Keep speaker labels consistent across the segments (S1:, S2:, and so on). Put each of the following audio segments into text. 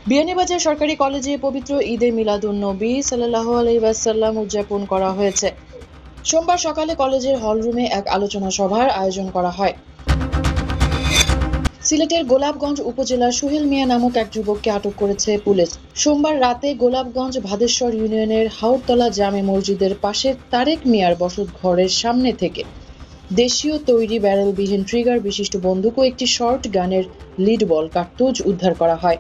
S1: বিয়ানীবাজার সরকারি কলেজে পবিত্র ঈদে মিলাদুন্নবী সাল্লাল্লাহু আলাইহি ওয়াসাল্লাম উদযাপন করা হয়েছে। সোমবার সকালে কলেজের হলরুমে এক আলোচনা সভার আয়োজন করা হয়। সিলেটের গোলাপগঞ্জ উপজেলার সোহেল মিয়া নামক এক যুবককে আটক করেছে পুলিশ। সোমবার রাতে গোলাপগঞ্জ ভাদেশ্বর ইউনিয়নের হাওরতলা জামে মসজিদের পাশে তারেক মিয়ার বসত ঘরের সামনে থেকে দেশীয় তৈরি ব্যারেলবিহীন ট্রিগার বিশিষ্ট বন্দুক ও একটি শর্ট গানের লিড বল কার্তুজ উদ্ধার করা হয়।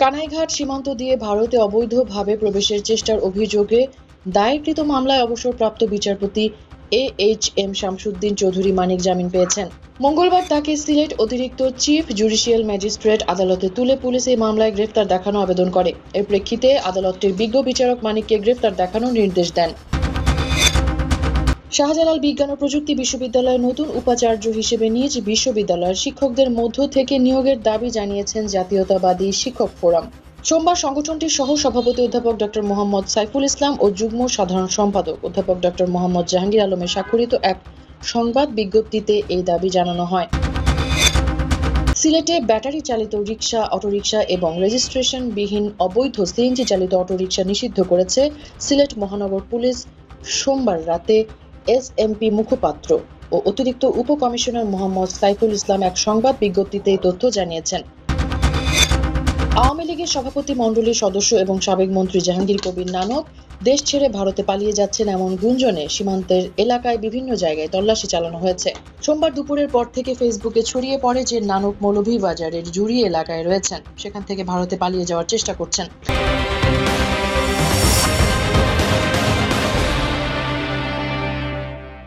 S1: কানাইঘাট সীমান্ত দিয়ে ভারতে অবৈধভাবে প্রবেশের চেষ্টার অভিযোগে দায়েরকৃত মামলায় অবসরপ্রাপ্ত বিচারপতি AHM শামসুদ্দিন চৌধুরী মানিক জামিন পেয়েছেন। মঙ্গলবার তাকে সিলেট অতিরিক্ত চিফ জুডিশিয়াল ম্যাজিস্ট্রেট আদালতে তুলে পুলিশ এই মামলায় গ্রেফতার দেখানো আবেদন করে। এর প্রেক্ষিতে আদালতটির বিজ্ঞ বিচারক মানিককে গ্রেফতার দেখানোর নির্দেশ দেন। শাহজালাল বিজ্ঞান ও প্রযুক্তি বিশ্ববিদ্যালয়ের নতুন উপাচার্য হিসেবে নিজ বিশ্ববিদ্যালয়ের শিক্ষকদের মধ্য থেকে নিয়োগের দাবি জানিয়েছেন জাতীয়তাবাদী শিক্ষক ফোরাম। সোমবার সংগঠনটির সহ সভাপতি অধ্যাপক ডক্টর মোহাম্মদ সাইফুল ইসলাম ও যুগ্ম সাধারণ সম্পাদক অধ্যাপক ডক্টর মোহাম্মদ জাহাঙ্গীর আলমের স্বাক্ষরিত এক সংবাদ বিজ্ঞপ্তিতে এই দাবি জানানো হয়। সিলেটে ব্যাটারি চালিত রিকশা, অটোরিকশা এবং রেজিস্ট্রেশনবিহীন অবৈধ সিএনজি চালিত অটোরিকশা নিষিদ্ধ করেছে সিলেট মহানগর পুলিশ। সোমবার রাতে এসএমপি মুখপাত্র ও অতিরিক্ত উপকমিশনার মোহাম্মদ সাইফুল ইসলাম এক সংবাদ বিজ্ঞপ্তিতে এই তথ্য জানিয়েছেন। আওয়ামী লীগের সভাপতি মণ্ডলীর সদস্য এবং সাবেক মন্ত্রী জাহাঙ্গীর কবির নানক দেশ ছেড়ে ভারতে পালিয়ে যাচ্ছেন এমন গুঞ্জনে সীমান্তের এলাকায় বিভিন্ন জায়গায় তল্লাশি চালানো হয়েছে। সোমবার দুপুরের পর থেকে ফেসবুকে ছড়িয়ে পড়ে যে নানক মৌলভীবাজারের জুড়ি এলাকায় রয়েছেন, সেখান থেকে ভারতে পালিয়ে যাওয়ার চেষ্টা করছেন।